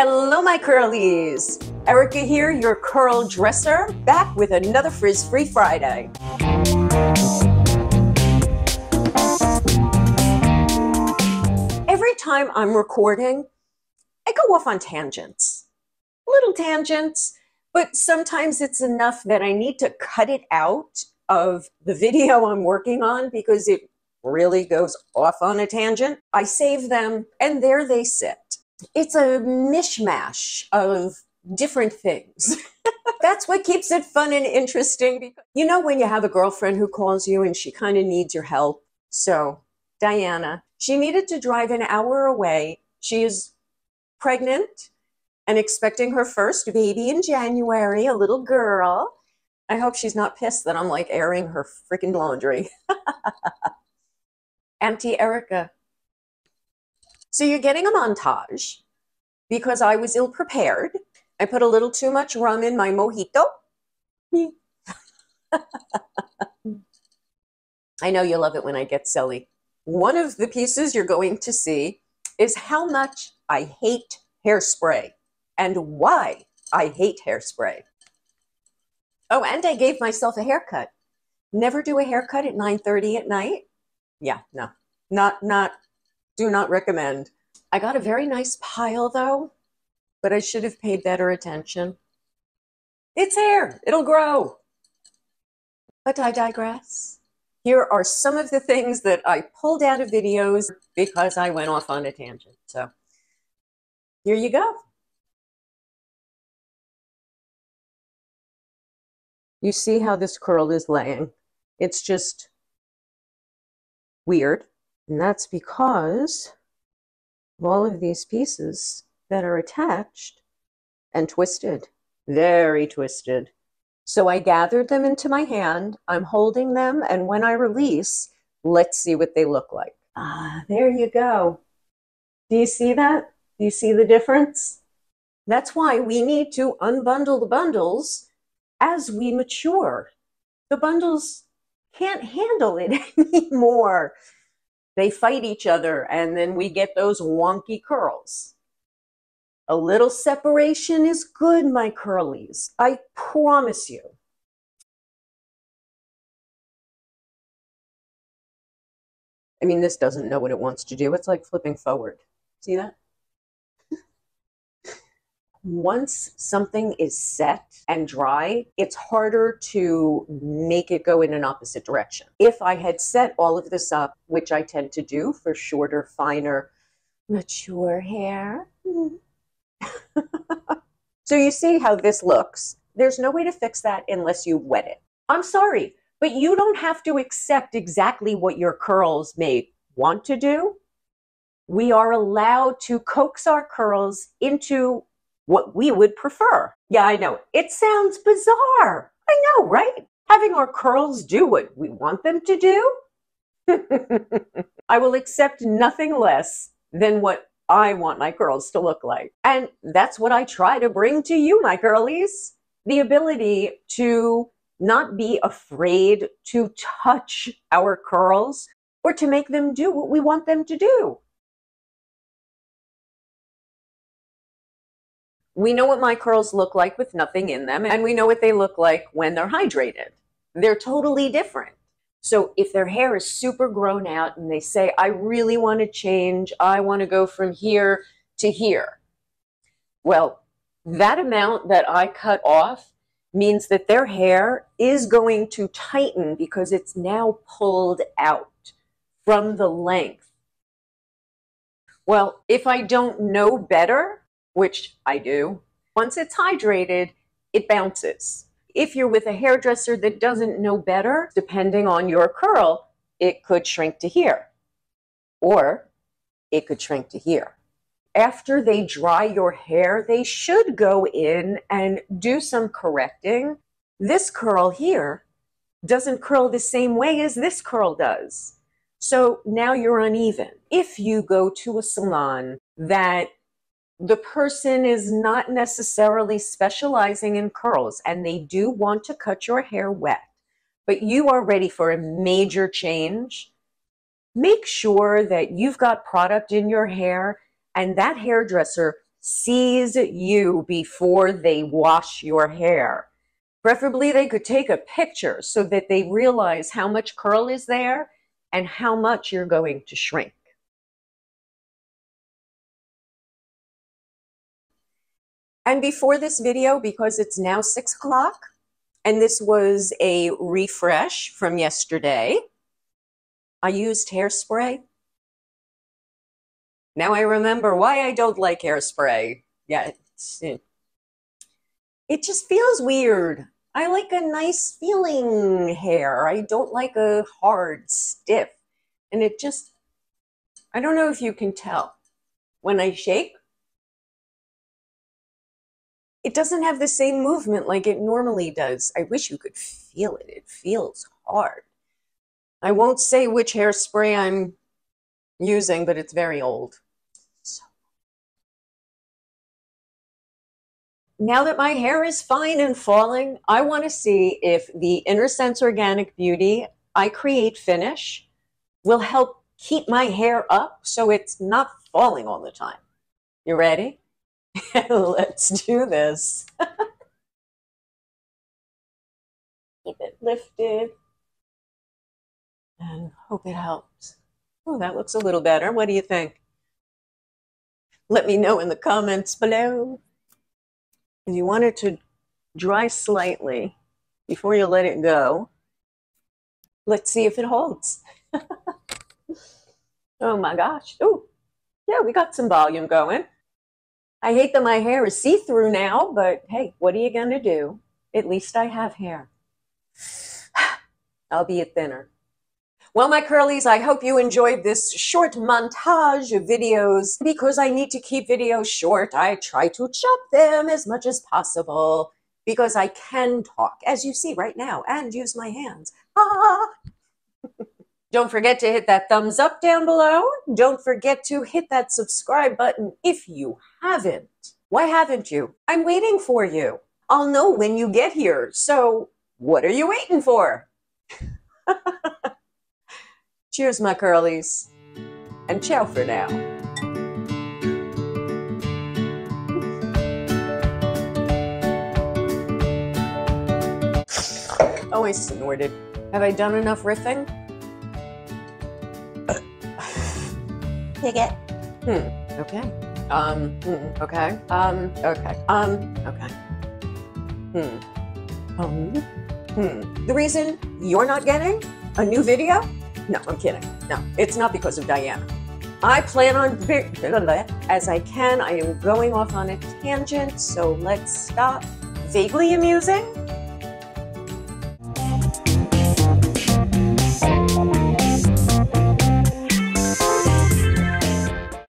Hello, my curlies. Erica here, your curl dresser, back with another Frizz-Free Friday. Every time I'm recording, I go off on tangents. Little tangents, but sometimes it's enough that I need to cut it out of the video I'm working on because it really goes off on a tangent. I save them, and there they sit. It's a mishmash of different things. That's what keeps it fun and interesting. You know when you have a girlfriend who calls you and she kind of needs your help? So, Diana, she needed to drive an hour away. She is pregnant and expecting her first baby in January, a little girl. I hope she's not pissed that I'm like airing her freaking laundry. Auntie Erica. So you're getting a montage because I was ill-prepared. I put a little too much rum in my mojito. I know you love it when I get silly. One of the pieces you're going to see is how much I hate hairspray and why I hate hairspray. Oh, and I gave myself a haircut. Never do a haircut at 9:30 at night. Yeah, no, do not recommend. I got a very nice pile though, but I should have paid better attention. It's hair, it'll grow. But I digress. Here are some of the things that I pulled out of videos because I went off on a tangent. So here you go. You see how this curl is laying. It's just weird. And that's because of all of these pieces that are attached and twisted, very twisted. So I gathered them into my hand. I'm holding them, and when I release, let's see what they look like. Ah, there you go. Do you see that? Do you see the difference? That's why we need to unbundle the bundles as we mature. The bundles can't handle it anymore. They fight each other, and then we get those wonky curls. A little separation is good, my curlies. I promise you. I mean, this doesn't know what it wants to do. It's like flipping forward. See that? Once something is set and dry, it's harder to make it go in an opposite direction. If I had set all of this up, which I tend to do for shorter, finer, mature hair. So you see how this looks. There's no way to fix that unless you wet it. I'm sorry, but you don't have to accept exactly what your curls may want to do. We are allowed to coax our curls into what we would prefer. Yeah, I know. It sounds bizarre. I know, right? Having our curls do what we want them to do? I will accept nothing less than what I want my curls to look like. And that's what I try to bring to you, my curlies. The ability to not be afraid to touch our curls or to make them do what we want them to do. We know what my curls look like with nothing in them, and we know what they look like when they're hydrated. They're totally different. So if their hair is super grown out and they say, I really want to change, I want to go from here to here. Well, that amount that I cut off means that their hair is going to tighten because it's now pulled out from the length. Well, if I don't know better, which I do, once it's hydrated, it bounces. If you're with a hairdresser that doesn't know better, depending on your curl, it could shrink to here, or it could shrink to here. After they dry your hair, they should go in and do some correcting. This curl here doesn't curl the same way as this curl does. So now you're uneven. If you go to a salon that the person is not necessarily specializing in curls and they do want to cut your hair wet, but you are ready for a major change, make sure that you've got product in your hair and that hairdresser sees you before they wash your hair. Preferably, they could take a picture so that they realize how much curl is there and how much you're going to shrink. And before this video, because it's now 6 o'clock, and this was a refresh from yesterday, I used hairspray. Now I remember why I don't like hairspray. Yeah, it just feels weird. I like a nice feeling hair. I don't like a hard, stiff. And it just, I don't know if you can tell. When I shake, it doesn't have the same movement like it normally does. I wish you could feel it. It feels hard. I won't say which hairspray I'm using, but it's very old. Now that my hair is fine and falling, I want to see if the Inner Sense Organic Beauty I Create Finish will help keep my hair up so it's not falling all the time. You ready? Let's do this. Keep it lifted and hope it helps. Oh, that looks a little better. What do you think? Let me know in the comments below. If you want it to dry slightly before you let it go, let's see if it holds. Oh my gosh. Oh, yeah, we got some volume going. I hate that my hair is see-through now, but hey, what are you going to do? At least I have hair. I'll be thinner. Well, my curlies, I hope you enjoyed this short montage of videos. Because I need to keep videos short, I try to chop them as much as possible because I can talk, as you see right now, and use my hands. Ah! Don't forget to hit that thumbs up down below. Don't forget to hit that subscribe button if you haven't. Why haven't you? I'm waiting for you. I'll know when you get here. So what are you waiting for? Cheers, my curlies, and ciao for now. Oh, I snorted. Have I done enough riffing? Take it. Okay. Okay. Okay. The reason you're not getting a new video? No, I'm kidding. No, it's not because of Diana. I plan on, as I can, I am going off on a tangent, so let's stop. Vaguely amusing?